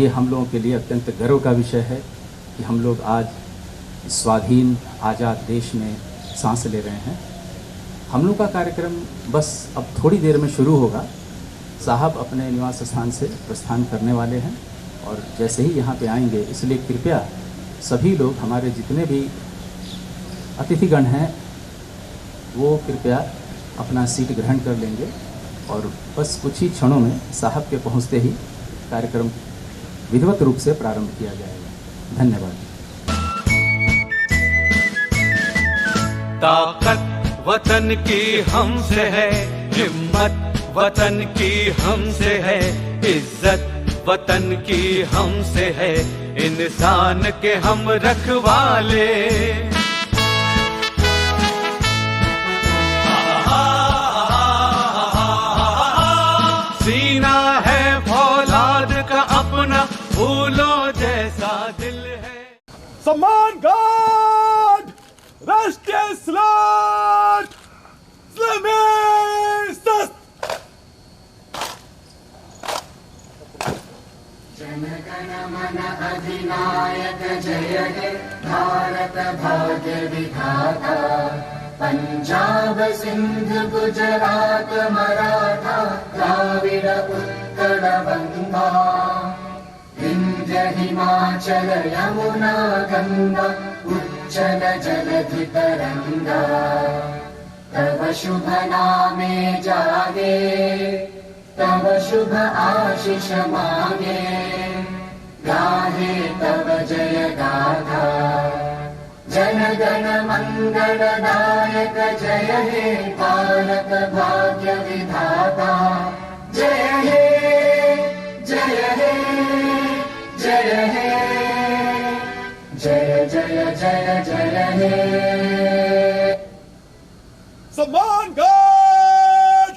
ये हम लोगों के लिए अत्यंत गर्व का विषय है कि हम लोग आज स्वाधीन आज़ाद देश में सांस ले रहे हैं। हम लोग का कार्यक्रम बस अब थोड़ी देर में शुरू होगा। साहब अपने निवास स्थान से प्रस्थान करने वाले हैं और जैसे ही यहाँ पे आएंगे, इसलिए कृपया सभी लोग, हमारे जितने भी अतिथिगण हैं, वो कृपया अपना सीट ग्रहण कर लेंगे और बस कुछ ही क्षणों में साहब के पहुँचते ही कार्यक्रम विधिवत रूप से प्रारंभ किया जाएगा। धन्यवाद। ताकत वतन की हमसे है, हिम्मत वतन की हमसे है, इज्जत वतन की हमसे है, इंसान के हम रखवाले। सीना है फौलाद का अपना, फूलों जैसा दिल है। सम्मान गार्ड, राष्ट्रीय स्लॉट, जन गण मन अधिनायक जय हे भारत भाग्य विधाता, पंजाब सिंध गुजरात मराठा द्राविड उत्कल बंगा, विंध्य हिमाचल यमुना गंगा उच्चल जलधि तरंगा, तव शुभ नामे जागे, तव शुभ आशीष मांगे, गाहे तव जय गाथा। जन गण मंगलदायक जय हे भारत भाग्य विधाता, जय हे जय हे जय हे जय जय जय जय हे। सम्मान गार्ड,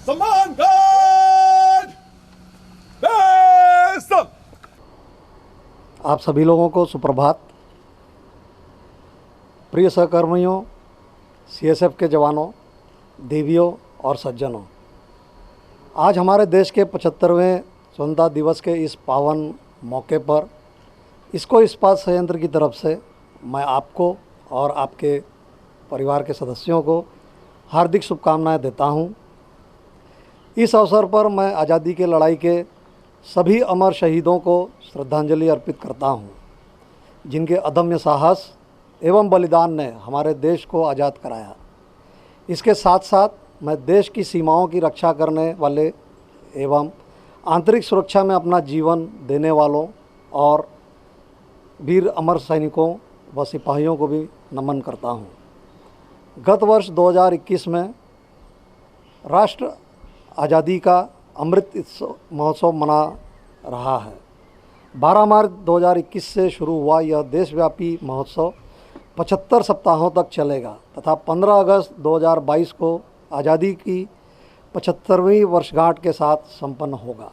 सम्मान गार्ड, आप सभी लोगों को सुप्रभात। प्रिय सहकर्मियों, सीएसएफ के जवानों, देवियों और सज्जनों, आज हमारे देश के 75वें स्वतंत्रता दिवस के इस पावन मौके पर इसको इस्पात संयंत्र की तरफ से मैं आपको और आपके परिवार के सदस्यों को हार्दिक शुभकामनाएं देता हूं। इस अवसर पर मैं आज़ादी के लड़ाई के सभी अमर शहीदों को श्रद्धांजलि अर्पित करता हूं, जिनके अदम्य साहस एवं बलिदान ने हमारे देश को आज़ाद कराया। इसके साथ साथ मैं देश की सीमाओं की रक्षा करने वाले एवं आंतरिक सुरक्षा में अपना जीवन देने वालों और वीर अमर सैनिकों व सिपाहियों को भी नमन करता हूं। गत वर्ष 2021 में राष्ट्र आज़ादी का अमृत महोत्सव मना रहा है। 12 मार्च 2021 से शुरू हुआ यह देशव्यापी महोत्सव 75 सप्ताहों तक चलेगा तथा 15 अगस्त 2022 को आज़ादी की 75वीं वर्षगांठ के साथ संपन्न होगा।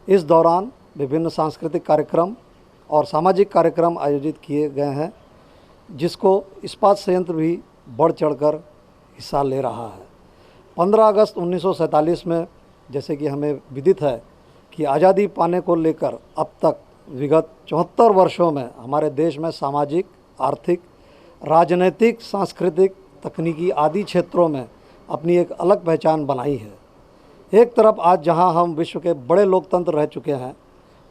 इस दौरान विभिन्न सांस्कृतिक कार्यक्रम और सामाजिक कार्यक्रम आयोजित किए गए हैं, जिसको इस्पात संयंत्र भी बढ़ चढ़कर हिस्सा ले रहा है। 15 अगस्त 1947 में, जैसे कि हमें विदित है कि आज़ादी पाने को लेकर अब तक विगत 74 वर्षों में हमारे देश में सामाजिक, आर्थिक, राजनीतिक, सांस्कृतिक, तकनीकी आदि क्षेत्रों में अपनी एक अलग पहचान बनाई है। एक तरफ आज जहां हम विश्व के बड़े लोकतंत्र रह चुके हैं,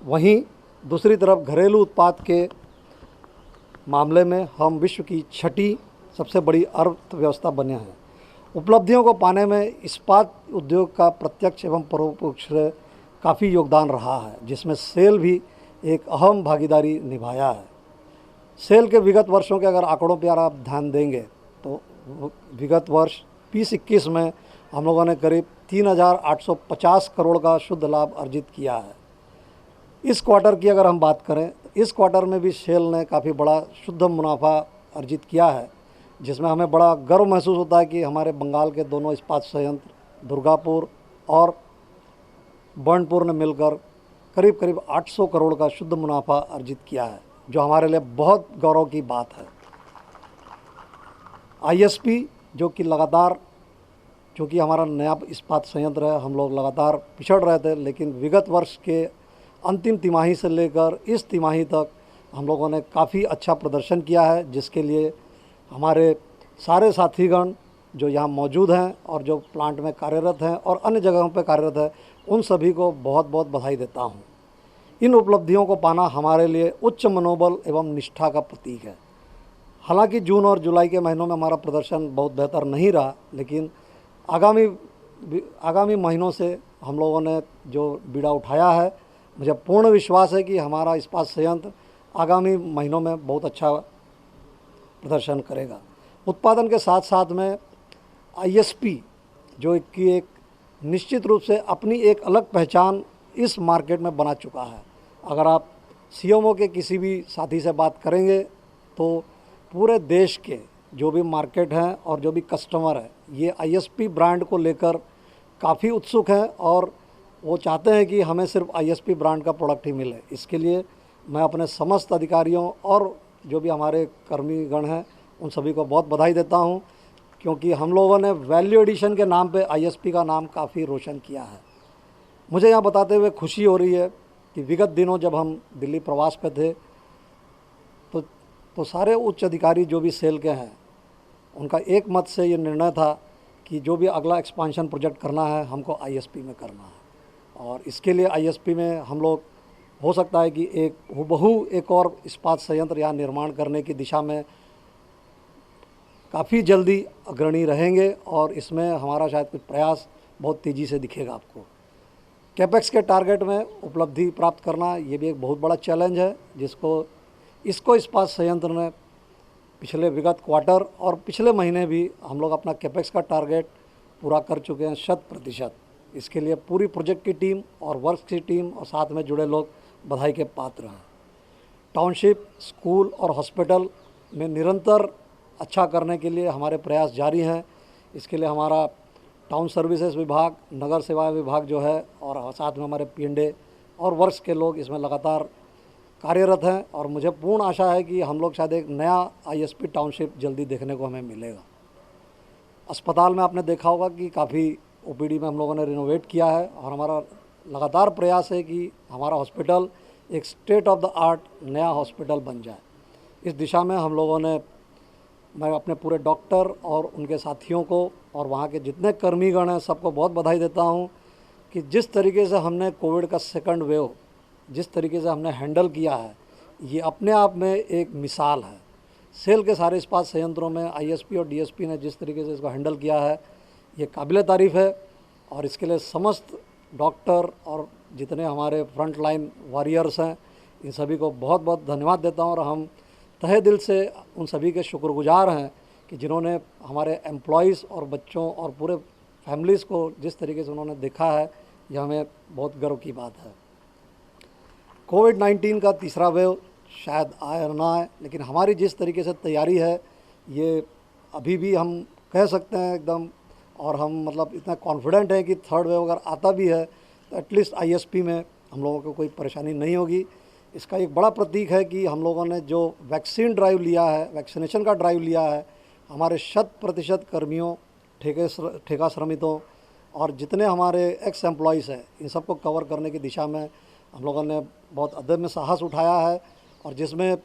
वहीं दूसरी तरफ घरेलू उत्पाद के मामले में हम विश्व की 6ठी सबसे बड़ी अर्थव्यवस्था बने हैं। उपलब्धियों को पाने में इस्पात उद्योग का प्रत्यक्ष एवं परोक्ष काफ़ी योगदान रहा है, जिसमें सेल भी एक अहम भागीदारी निभाया है। सेल के विगत वर्षों के अगर आंकड़ों पर आप ध्यान देंगे तो विगत वर्ष 2021 में हम लोगों ने करीब 3,850 करोड़ का शुद्ध लाभ अर्जित किया है। इस क्वार्टर की अगर हम बात करें तो इस क्वार्टर में भी सेल ने काफ़ी बड़ा शुद्ध मुनाफा अर्जित किया है, जिसमें हमें बड़ा गर्व महसूस होता है कि हमारे बंगाल के दोनों इस्पात संयंत्र दुर्गापुर और बर्नपुर ने मिलकर करीब करीब 800 करोड़ का शुद्ध मुनाफा अर्जित किया है, जो हमारे लिए बहुत गौरव की बात है। आईएसपी जो कि लगातार, चूँकि हमारा नया इस्पात संयंत्र है, हम लोग लगातार पिछड़ रहे थे, लेकिन विगत वर्ष के अंतिम तिमाही से लेकर इस तिमाही तक हम लोगों ने काफ़ी अच्छा प्रदर्शन किया है, जिसके लिए हमारे सारे साथीगण जो यहाँ मौजूद हैं और जो प्लांट में कार्यरत हैं और अन्य जगहों पर कार्यरत हैं, उन सभी को बहुत बहुत बधाई देता हूँ। इन उपलब्धियों को पाना हमारे लिए उच्च मनोबल एवं निष्ठा का प्रतीक है। हालांकि जून और जुलाई के महीनों में हमारा प्रदर्शन बहुत बेहतर नहीं रहा, लेकिन आगामी महीनों से हम लोगों ने जो बीड़ा उठाया है, मुझे पूर्ण विश्वास है कि हमारा इस्पात संयंत्र आगामी महीनों में बहुत अच्छा प्रदर्शन करेगा। उत्पादन के साथ साथ में आईएसपी जो कि एक निश्चित रूप से अपनी एक अलग पहचान इस मार्केट में बना चुका है। अगर आप सीएमओ के किसी भी साथी से बात करेंगे तो पूरे देश के जो भी मार्केट हैं और जो भी कस्टमर है, ये आईएसपी ब्रांड को लेकर काफ़ी उत्सुक हैं और वो चाहते हैं कि हमें सिर्फ आईएसपी ब्रांड का प्रोडक्ट ही मिले। इसके लिए मैं अपने समस्त अधिकारियों और जो भी हमारे कर्मीगण हैं उन सभी को बहुत बधाई देता हूं, क्योंकि हम लोगों ने वैल्यू एडिशन के नाम पे आईएसपी का नाम काफ़ी रोशन किया है। मुझे यहाँ बताते हुए खुशी हो रही है कि विगत दिनों जब हम दिल्ली प्रवास पे थे तो सारे उच्च अधिकारी जो भी सेल के हैं, उनका एक मत से ये निर्णय था कि जो भी अगला एक्सपांशन प्रोजेक्ट करना है हमको आईएसपी में करना है। और इसके लिए आईएसपी में हम लोग हो सकता है कि एक हुबहू एक और इस्पात संयंत्र यहाँ निर्माण करने की दिशा में काफ़ी जल्दी अग्रणी रहेंगे और इसमें हमारा शायद कुछ प्रयास बहुत तेज़ी से दिखेगा आपको। कैपेक्स के टारगेट में उपलब्धि प्राप्त करना ये भी एक बहुत बड़ा चैलेंज है, इसको इस्पात संयंत्र ने पिछले विगत क्वार्टर और पिछले महीने भी हम लोग अपना कैपेक्स का टारगेट पूरा कर चुके हैं 100%। इसके लिए पूरी प्रोजेक्ट की टीम और वर्क की टीम और साथ में जुड़े लोग बधाई के पात्र हैं। टाउनशिप, स्कूल और हॉस्पिटल में निरंतर अच्छा करने के लिए हमारे प्रयास जारी हैं। इसके लिए हमारा टाउन सर्विसेज विभाग, नगर सेवा विभाग जो है और साथ में हमारे पीएनडे और वर्क्स के लोग इसमें लगातार कार्यरत हैं और मुझे पूर्ण आशा है कि हम लोग शायद एक नया आईएसपी टाउनशिप जल्दी देखने को हमें मिलेगा। अस्पताल में आपने देखा होगा कि काफ़ी ओपीडी में हम लोगों ने रिनोवेट किया है और हमारा लगातार प्रयास है कि हमारा हॉस्पिटल एक स्टेट ऑफ द आर्ट नया हॉस्पिटल बन जाए। इस दिशा में हम लोगों ने, मैं अपने पूरे डॉक्टर और उनके साथियों को और वहाँ के जितने कर्मीगण हैं सबको बहुत बधाई देता हूँ कि जिस तरीके से हमने कोविड का सेकंड वेव जिस तरीके से हमने हैंडल किया है, ये अपने आप में एक मिसाल है। सेल के सारे इस्पात संयंत्रों में आईएसपी और डीएसपी ने जिस तरीके से इसको हैंडल किया है, ये काबिल तारीफ़ है और इसके लिए समस्त डॉक्टर और जितने हमारे फ्रंट लाइन वॉरियर्स हैं, इन सभी को बहुत बहुत धन्यवाद देता हूँ और हम तहे दिल से उन सभी के शुक्रगुजार हैं कि जिन्होंने हमारे एम्प्लॉइज़ और बच्चों और पूरे फैमिलीज़ को जिस तरीके से उन्होंने देखा है, यह हमें बहुत गर्व की बात है। कोविड-19 का तीसरा वेव शायद आए और ना आए, लेकिन हमारी जिस तरीके से तैयारी है ये अभी भी हम कह सकते हैं एकदम, और हम मतलब इतना कॉन्फिडेंट है कि थर्ड वेव अगर आता भी है तो एटलीस्ट आईएसपी में हम लोगों को कोई परेशानी नहीं होगी। इसका एक बड़ा प्रतीक है कि हम लोगों ने जो वैक्सीन ड्राइव लिया है, वैक्सीनेशन का ड्राइव लिया है, हमारे 100% कर्मियों, ठेका श्रमिकों और जितने हमारे एक्स एम्प्लॉइज़ हैं, इन सबको कवर करने की दिशा में हम लोगों ने बहुत अदम्य साहस उठाया है और जिसमें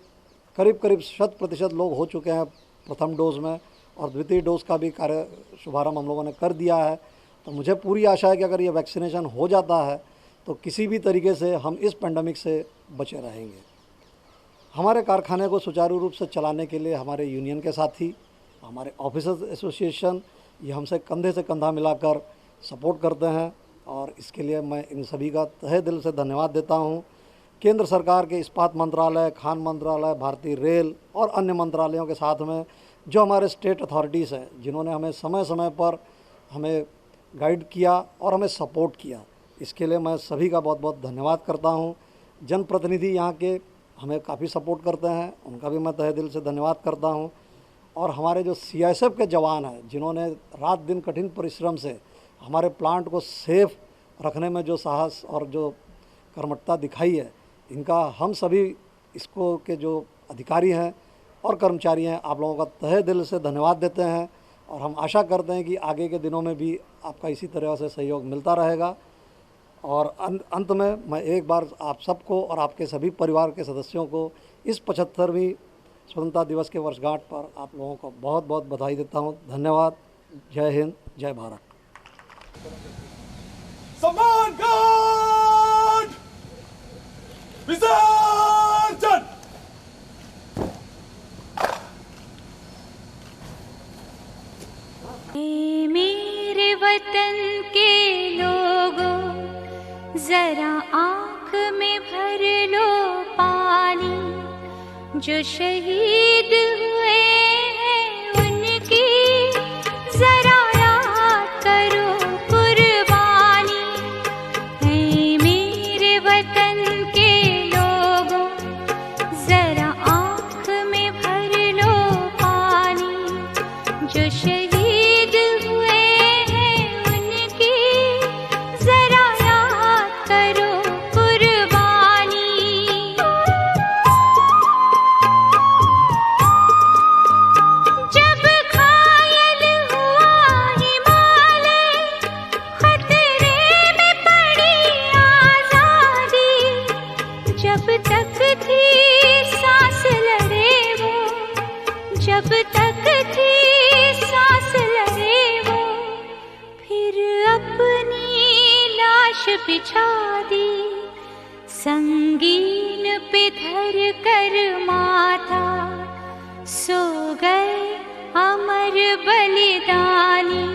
करीब 100% लोग हो चुके हैं प्रथम डोज़ में और द्वितीय डोज़ का भी कार्य शुभारंभ हम लोगों ने कर दिया है। तो मुझे पूरी आशा है कि अगर ये वैक्सीनेशन हो जाता है तो किसी भी तरीके से हम इस पेंडेमिक से बचे रहेंगे। हमारे कारखाने को सुचारू रूप से चलाने के लिए हमारे यूनियन के साथी, हमारे ऑफिसर्स एसोसिएशन, ये हमसे कंधे से कंधा मिलाकर सपोर्ट करते हैं और इसके लिए मैं इन सभी का तहे दिल से धन्यवाद देता हूँ। केंद्र सरकार के इस्पात मंत्रालय, खान मंत्रालय, भारतीय रेल और अन्य मंत्रालयों के साथ में जो हमारे स्टेट अथॉरिटीज़ हैं, जिन्होंने हमें समय समय पर हमें गाइड किया और हमें सपोर्ट किया, इसके लिए मैं सभी का बहुत बहुत धन्यवाद करता हूँ। जनप्रतिनिधि यहाँ के हमें काफ़ी सपोर्ट करते हैं, उनका भी मैं तहे दिल से धन्यवाद करता हूँ। और हमारे जो सीआईएसएफ के जवान हैं, जिन्होंने रात दिन कठिन परिश्रम से हमारे प्लांट को सेफ रखने में जो साहस और जो कर्मठता दिखाई है, इनका हम सभी इसको के जो अधिकारी हैं और कर्मचारी हैं, आप लोगों का तहे दिल से धन्यवाद देते हैं और हम आशा करते हैं कि आगे के दिनों में भी आपका इसी तरह से सहयोग मिलता रहेगा। और अंत में मैं एक बार आप सबको और आपके सभी परिवार के सदस्यों को इस 75वीं स्वतंत्रता दिवस के वर्षगांठ पर आप लोगों को बहुत बहुत बधाई देता हूं। धन्यवाद। जय हिंद, जय भारत। सम्मान गार्ड विसर्जन। मेरे वतन के लोगों, जरा आँख में भर लो पानी। जो शहीद हुए हैं उनकी जरा याद करो कुर्बानी। ऐ मेरे वतन के लोगों, जरा आँख में भर लो पानी। जो शहीद हुए हैं उनकी जरा याद करो कुर्बानी। जब घायल हुआ हिमालय, खतरे में पड़ी आजादी। जब तक थी सांस लड़े वो, जब तक थी सांस लड़े वो, फिर अपनी लाश बिछा दी। संगीन पे धर कर माथा, सो गए अमर बलिदानी।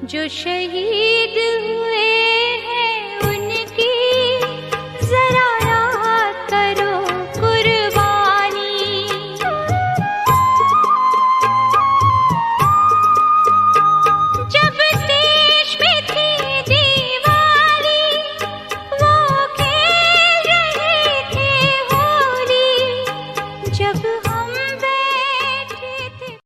जो शहीद हुए